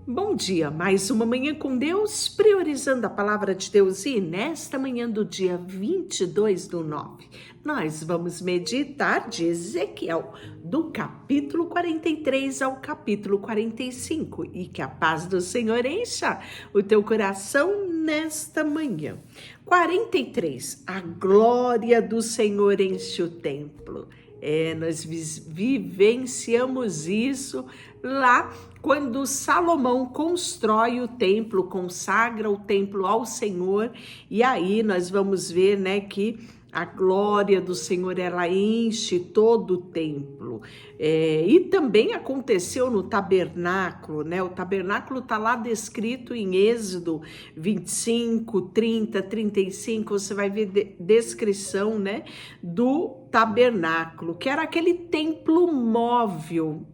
Bom dia, mais uma manhã com Deus, priorizando a palavra de Deus, e nesta manhã do dia 22/9, nós vamos meditar de Ezequiel, do capítulo 43 ao capítulo 45, e que a paz do Senhor encha o teu coração nesta manhã. 43, a glória do Senhor enche o templo. Nós vivenciamos isso lá quando Salomão constrói o templo, consagra o templo ao Senhor, e aí nós vamos ver, que a glória do Senhor, ela enche todo o templo. E também aconteceu no tabernáculo, O tabernáculo está lá descrito em Êxodo 25, 30, 35, você vai ver descrição, do tabernáculo, que era aquele templo móvel,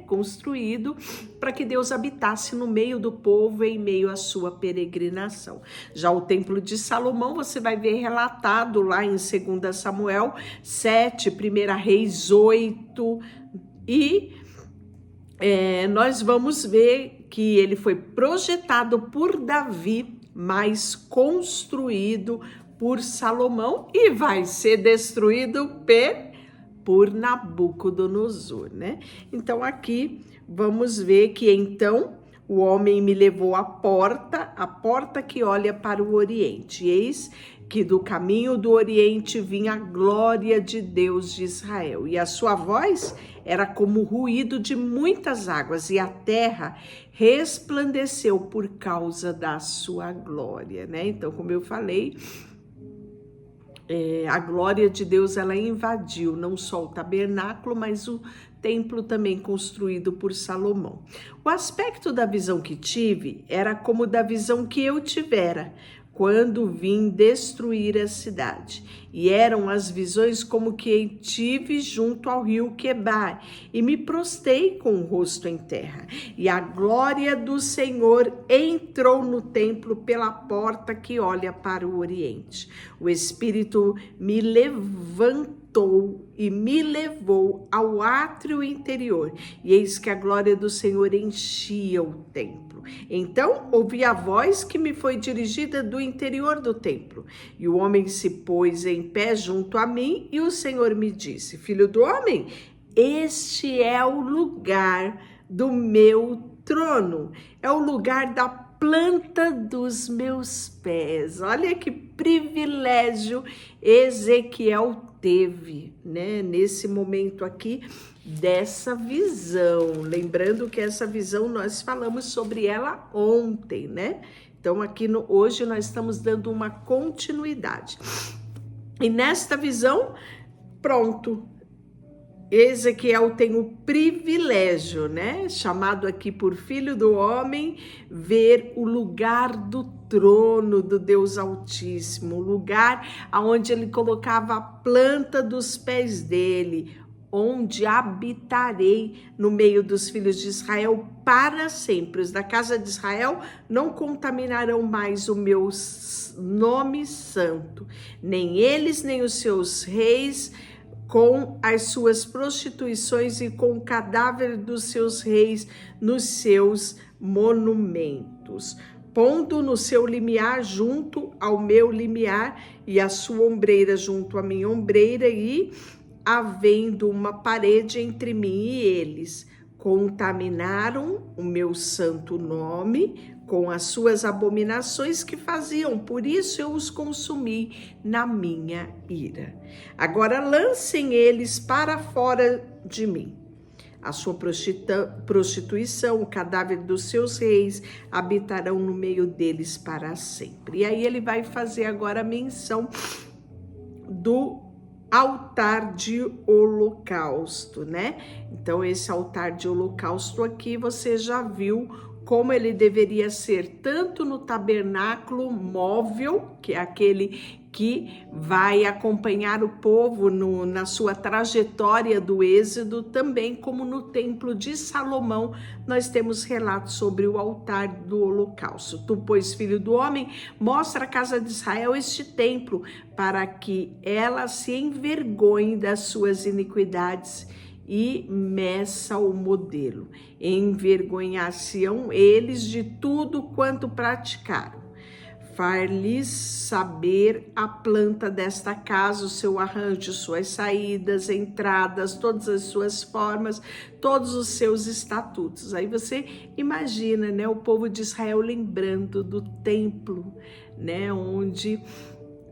construído para que Deus habitasse no meio do povo em meio à sua peregrinação. Já o templo de Salomão, você vai ver relatado lá em 2 Samuel 7, 1 Reis 8, e nós vamos ver que ele foi projetado por Davi, mas construído por Salomão, e vai ser destruído por Nabucodonosor, Então aqui vamos ver que então o homem me levou à porta que olha para o Oriente. Eis que do caminho do Oriente vinha a glória de Deus de Israel, e a sua voz era como o ruído de muitas águas, e a terra resplandeceu por causa da sua glória, Então, como eu falei, a glória de Deus, ela invadiu não só o tabernáculo, mas o templo também construído por Salomão. O aspecto da visão que tive era como da visão que eu tivera quando vim destruir a cidade. E eram as visões como que tive junto ao rio Quebar, e me prostei com o rosto em terra. E a glória do Senhor entrou no templo pela porta que olha para o Oriente. O Espírito me levantou e me levou ao átrio interior, e eis que a glória do Senhor enchia o templo. Então ouvi a voz que me foi dirigida do interior do templo, e o homem se pôs em pé junto a mim, e o Senhor me disse: Filho do homem, este é o lugar do meu trono, é o lugar da planta dos meus pés. Olha que privilégio Ezequiel teve, nesse momento aqui dessa visão. Lembrando que essa visão nós falamos sobre ela ontem, Então aqui hoje nós estamos dando uma continuidade. E nesta visão, pronto, Ezequiel tem o privilégio, chamado aqui por filho do homem, ver o lugar do trono do Deus Altíssimo, o lugar onde ele colocava a planta dos pés dele, onde habitarei no meio dos filhos de Israel para sempre. Os da casa de Israel não contaminarão mais o meu nome santo, nem eles, nem os seus reis, com as suas prostituições e com o cadáver dos seus reis nos seus monumentos, pondo no seu limiar junto ao meu limiar, e a sua ombreira junto à minha ombreira, e havendo uma parede entre mim e eles. Contaminaram o meu santo nome com as suas abominações que faziam, por isso eu os consumi na minha ira. Agora lancem eles para fora de mim. A sua prostituição, o cadáver dos seus reis habitarão no meio deles para sempre. E aí ele vai fazer agora a menção do altar de holocausto, Então esse altar de holocausto aqui você já viu como ele deveria ser tanto no tabernáculo móvel, que é aquele que vai acompanhar o povo na sua trajetória do êxodo, também como no templo de Salomão, nós temos relatos sobre o altar do holocausto. Tu, pois, filho do homem, mostra à casa de Israel este templo, para que ela se envergonhe das suas iniquidades e meça o modelo. Envergonhar-se-ão eles de tudo quanto praticaram. Far-lhes saber a planta desta casa, o seu arranjo, suas saídas, entradas, todas as suas formas, todos os seus estatutos. Aí você imagina, né, o povo de Israel lembrando do templo, né, onde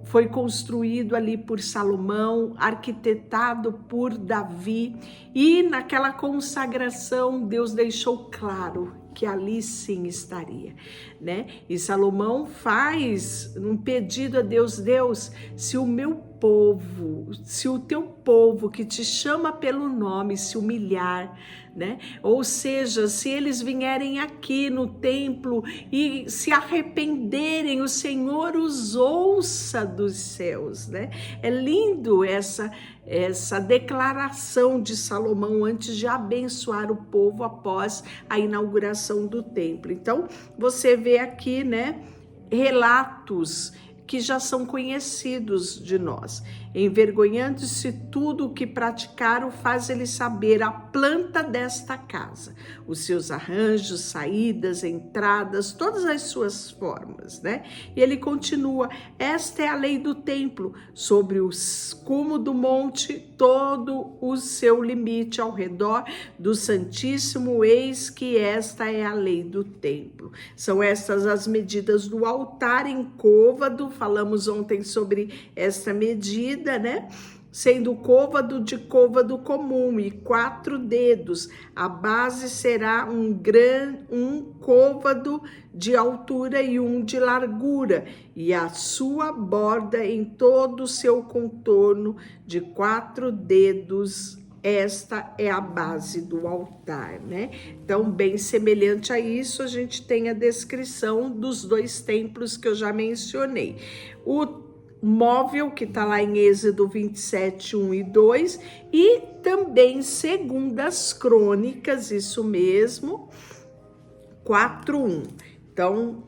foi construído ali por Salomão, arquitetado por Davi, e naquela consagração Deus deixou claro que ali sim estaria, né? E Salomão faz um pedido a Deus: Deus, se o meu povo, se o teu povo que te chama pelo nome se humilhar, né? Ou seja, se eles vierem aqui no templo e se arrependerem, o Senhor os ouça dos céus, né? É lindo essa declaração de Salomão antes de abençoar o povo após a inauguração do templo. Então, você vê aqui, né, relatos que já são conhecidos de nós. Envergonhando-se tudo o que praticaram, faz ele saber a planta desta casa, os seus arranjos, saídas, entradas, todas as suas formas, né? E ele continua: esta é a lei do templo, sobre o cume do monte, todo o seu limite ao redor do Santíssimo, eis que esta é a lei do templo. São estas as medidas do altar em côvado, falamos ontem sobre esta medida, né? Sendo côvado de côvado comum e 4 dedos, a base será um côvado de altura e 1 de largura, e a sua borda em todo o seu contorno de 4 dedos. Esta é a base do altar, né? Então, bem semelhante a isso, a gente tem a descrição dos 2 templos que eu já mencionei. O móvel, que está lá em Êxodo 27, 1 e 2, e também Segundas Crônicas, isso mesmo, 4, 1. Então,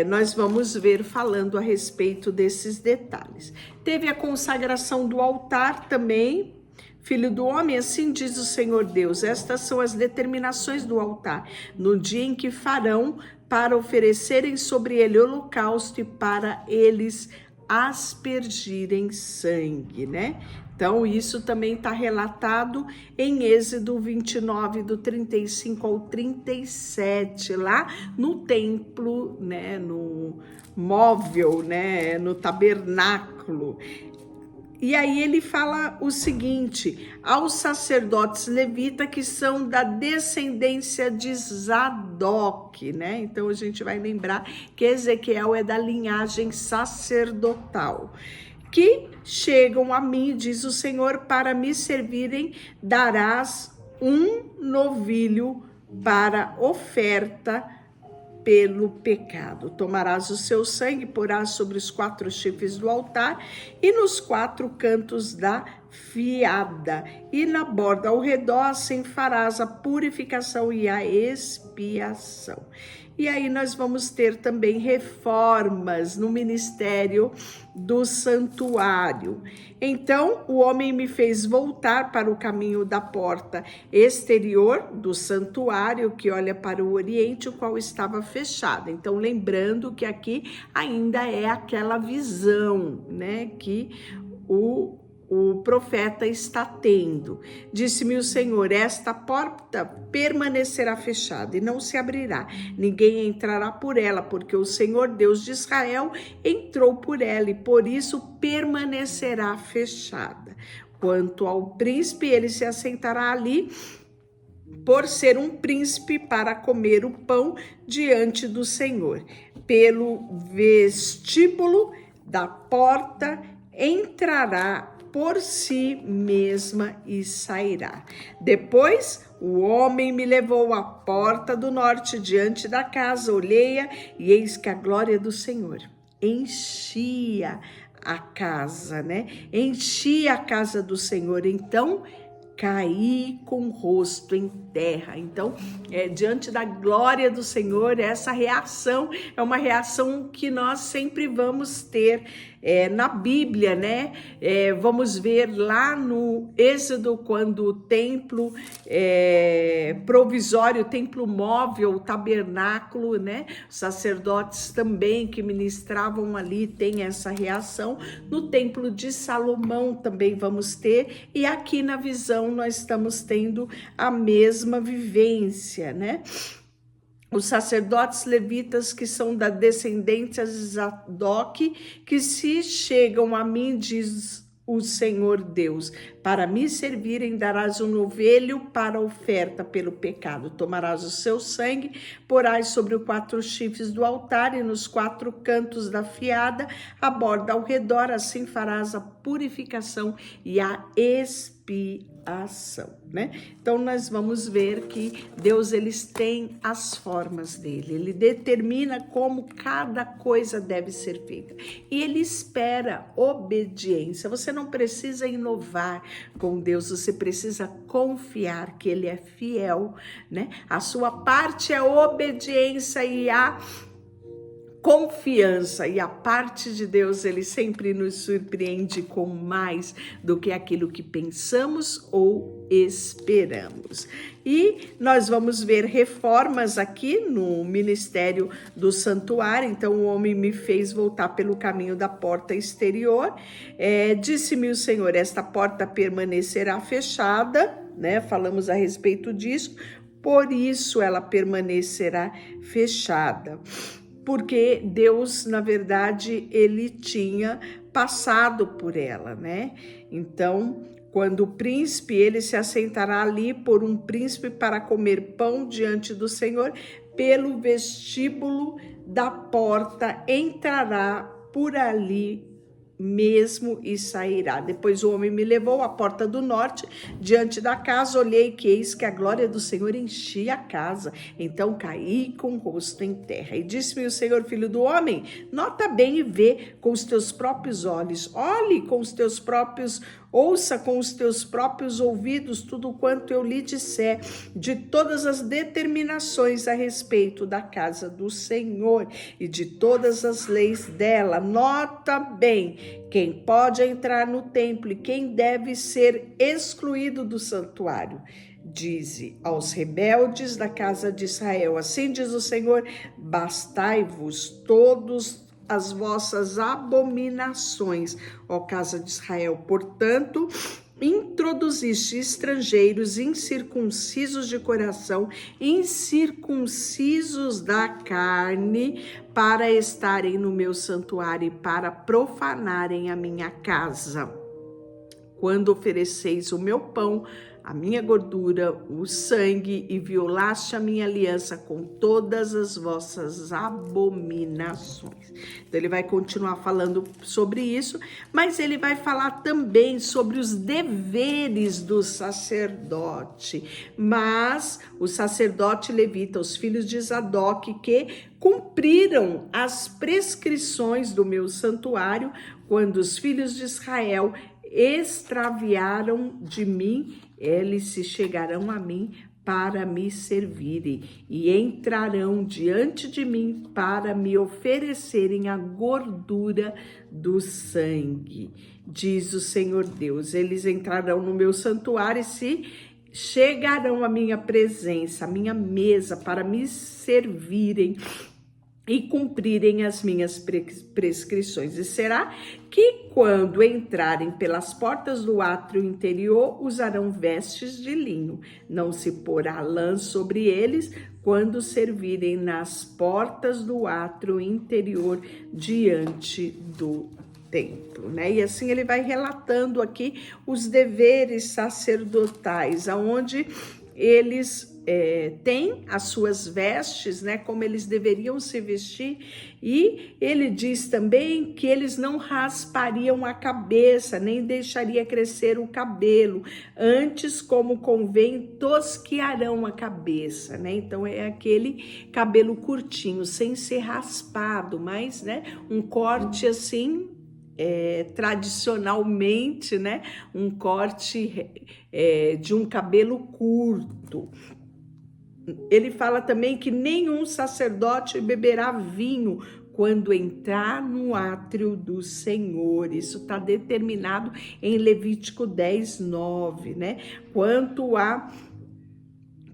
nós vamos ver falando a respeito desses detalhes. Teve a consagração do altar também. Filho do homem, assim diz o Senhor Deus: estas são as determinações do altar, no dia em que farão para oferecerem sobre ele holocausto e para eles aspergirem sangue, né? Então, isso também está relatado em Êxodo 29, do 35 ao 37, lá no templo, né? No móvel, né? No tabernáculo. E aí ele fala o seguinte: aos sacerdotes levitas que são da descendência de Zadok, né? Então a gente vai lembrar que Ezequiel é da linhagem sacerdotal, que chegam a mim, diz o Senhor, para me servirem, darás um novilho para oferta pelo pecado. Tomarás o seu sangue, porás sobre os 4 chifres do altar e nos 4 cantos da fiada, e na borda ao redor, assim farás a purificação e a expiação. E aí nós vamos ter também reformas no ministério do santuário. Então o homem me fez voltar para o caminho da porta exterior do santuário, que olha para o oriente, o qual estava fechado. Então, lembrando que aqui ainda é aquela visão, né, que o profeta está tendo. Disse-me o Senhor: esta porta permanecerá fechada e não se abrirá, ninguém entrará por ela, porque o Senhor Deus de Israel entrou por ela, e por isso permanecerá fechada. Quanto ao príncipe, ele se assentará ali, por ser um príncipe, para comer o pão diante do Senhor. Pelo vestíbulo da porta entrará por si mesma e sairá. Depois o homem me levou à porta do norte, diante da casa, olhei-a, e eis que a glória do Senhor enchia a casa, né? Enchia a casa do Senhor. Então caí com o rosto em terra. Então, diante da glória do Senhor, essa reação é uma reação que nós sempre vamos ter na Bíblia, né? Vamos ver lá no Êxodo, quando o templo provisório, o templo móvel, o tabernáculo, né? Os sacerdotes também que ministravam ali têm essa reação. No templo de Salomão também vamos ter, e aqui na visão nós estamos tendo a mesma vivência, né? Os sacerdotes levitas que são da descendência de Zadok, que se chegam a mim, diz o Senhor Deus, para me servirem, darás um novelho para oferta pelo pecado. Tomarás o seu sangue, porás sobre os 4 chifres do altar e nos 4 cantos da fiada, a borda ao redor, assim farás a purificação e a expiação, né? Então nós vamos ver que Deus, eles têm as formas dele, ele determina como cada coisa deve ser feita e ele espera obediência. Você não precisa inovar com Deus, você precisa confiar que ele é fiel, né? A sua parte é obediência e a confiança, e a parte de Deus, ele sempre nos surpreende com mais do que aquilo que pensamos ou esperamos. E nós vamos ver reformas aqui no ministério do santuário. Então o homem me fez voltar pelo caminho da porta exterior, disse-me o Senhor, esta porta permanecerá fechada, né? Falamos a respeito disso, por isso ela permanecerá fechada. Porque Deus, na verdade, ele tinha passado por ela, né? Então, quando o príncipe, ele se assentará ali por um príncipe para comer pão diante do Senhor, pelo vestíbulo da porta entrará por ali mesmo e sairá. Depois o homem me levou à porta do norte, diante da casa, olhei que eis que a glória do Senhor enchia a casa. Então caí com o rosto em terra. E disse-me o Senhor, filho do homem, nota bem e vê com os teus próprios olhos, olhe com os teus próprios, ouça com os teus próprios ouvidos tudo quanto eu lhe disser, de todas as determinações a respeito da casa do Senhor e de todas as leis dela. Nota bem quem pode entrar no templo e quem deve ser excluído do santuário. Dize aos rebeldes da casa de Israel, assim diz o Senhor, bastai-vos todos as vossas abominações, ó casa de Israel. Portanto, introduziste estrangeiros incircuncisos de coração, incircuncisos da carne, para estarem no meu santuário e para profanarem a minha casa. Quando ofereceis o meu pão, a minha gordura, o sangue, e violaste a minha aliança com todas as vossas abominações. Então ele vai continuar falando sobre isso, mas ele vai falar também sobre os deveres do sacerdote. Mas o sacerdote levita, os filhos de Zadok, que cumpriram as prescrições do meu santuário, quando os filhos de Israel extraviaram de mim, eles se chegarão a mim para me servirem e entrarão diante de mim para me oferecerem a gordura do sangue, diz o Senhor Deus. Eles entrarão no meu santuário e se chegarão à minha presença, à minha mesa, para me servirem e cumprirem as minhas prescrições. E será que quando entrarem pelas portas do átrio interior, usarão vestes de linho. Não se porá lã sobre eles quando servirem nas portas do átrio interior diante do templo, né? E assim ele vai relatando aqui os deveres sacerdotais, aonde eles têm as suas vestes, né, como eles deveriam se vestir, e ele diz também que eles não raspariam a cabeça, nem deixaria crescer o cabelo, antes, como convém, tosquiarão a cabeça, né? Então é aquele cabelo curtinho, sem ser raspado, mas, né, um corte assim, tradicionalmente, né, um corte de um cabelo curto. Ele fala também que nenhum sacerdote beberá vinho quando entrar no átrio do Senhor. Isso está determinado em Levítico 10:9, né? Quanto a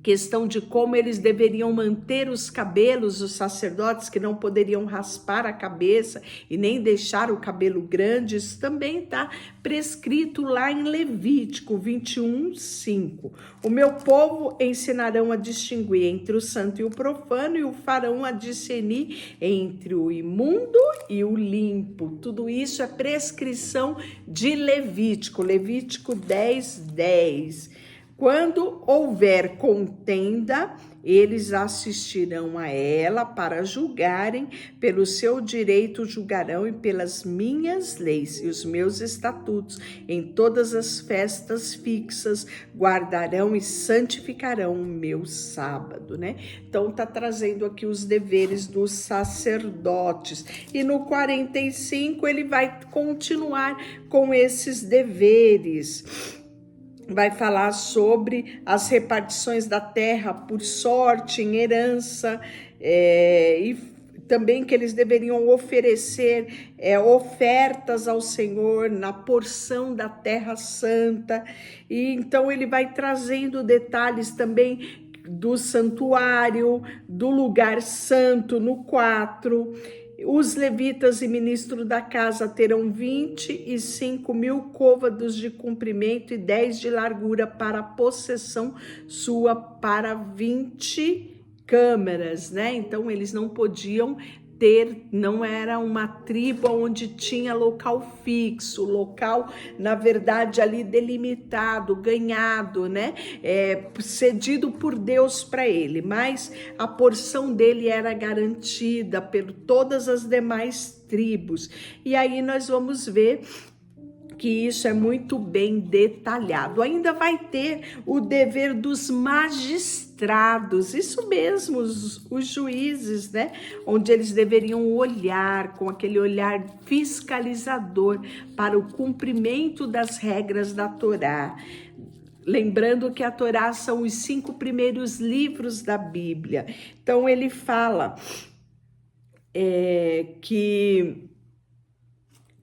questão de como eles deveriam manter os cabelos, os sacerdotes que não poderiam raspar a cabeça e nem deixar o cabelo grande, isso também está prescrito lá em Levítico 21:5. O meu povo ensinarão a distinguir entre o santo e o profano e o farão a discernir entre o imundo e o limpo. Tudo isso é prescrição de Levítico, Levítico 10:10. Quando houver contenda, eles assistirão a ela para julgarem, pelo seu direito julgarão e pelas minhas leis e os meus estatutos. Em todas as festas fixas guardarão e santificarão o meu sábado, né? Então tá trazendo aqui os deveres dos sacerdotes. E no 45 ele vai continuar com esses deveres. Vai falar sobre as repartições da terra por sorte, em herança, e também que eles deveriam oferecer ofertas ao Senhor na porção da terra santa. E então ele vai trazendo detalhes também do santuário, do lugar santo no 4. Os levitas e ministros da casa terão 25.000 côvados de comprimento e 10 de largura para a possessão sua para 20 câmaras, né? Então eles não podiam ter, não era uma tribo onde tinha local fixo, local, na verdade, ali delimitado, ganhado, né? Cedido por Deus para ele, mas a porção dele era garantida por todas as demais tribos. E aí nós vamos ver que isso é muito bem detalhado. Ainda vai ter o dever dos magistrados, isso mesmo, os juízes, né? Onde eles deveriam olhar com aquele olhar fiscalizador para o cumprimento das regras da Torá. Lembrando que a Torá são os 5 primeiros livros da Bíblia. Então ele fala que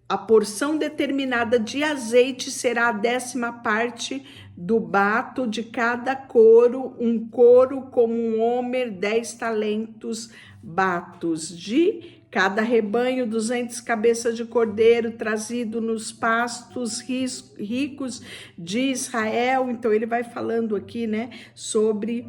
a porção determinada de azeite será a 10ª parte do bato de cada couro, um couro como um homer, 10 talentos batos. De cada rebanho, 200 cabeças de cordeiro trazido nos pastos ricos de Israel. Então ele vai falando aqui, né, sobre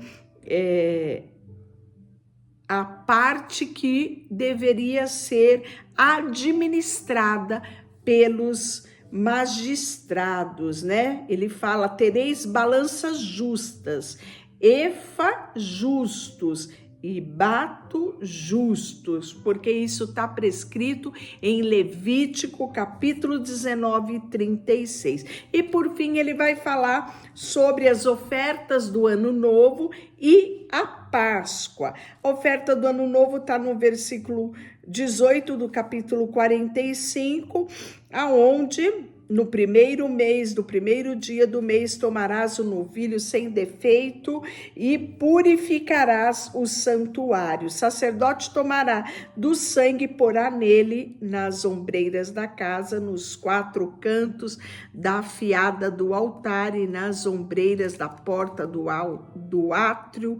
a parte que deveria ser administrada pelos magistrados, né? Ele fala: tereis balanças justas, efa justos e bato justos, porque isso está prescrito em Levítico capítulo 19, 36. E por fim ele vai falar sobre as ofertas do ano novo e a Páscoa. A oferta do ano novo está no versículo 18 do capítulo 45, aonde no primeiro mês, do primeiro dia do mês, tomarás o novilho sem defeito e purificarás o santuário. O sacerdote tomará do sangue e porá nele nas ombreiras da casa, nos 4 cantos da afiada do altar e nas ombreiras da porta do átrio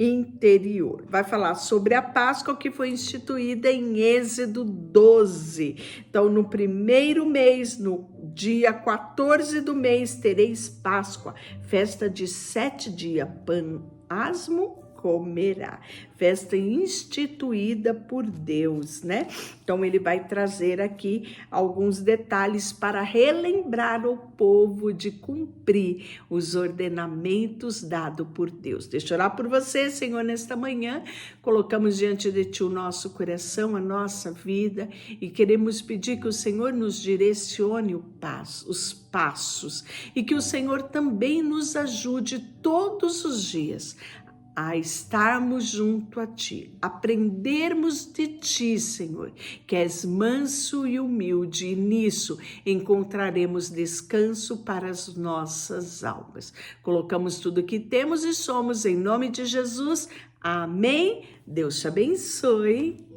interior. Vai falar sobre a Páscoa que foi instituída em Êxodo 12. Então, no primeiro mês, no dia 14 do mês, tereis Páscoa, festa de 7 dias, pão asmo comerá, festa instituída por Deus, né? Então ele vai trazer aqui alguns detalhes para relembrar o povo de cumprir os ordenamentos dados por Deus. Deixa eu orar por você, Senhor, nesta manhã. Colocamos diante de Ti o nosso coração, a nossa vida, e queremos pedir que o Senhor nos direcione os passos e que o Senhor também nos ajude todos os dias a estarmos junto a Ti, aprendermos de Ti, Senhor, que és manso e humilde, e nisso encontraremos descanso para as nossas almas. Colocamos tudo que temos e somos em nome de Jesus. Amém. Deus te abençoe.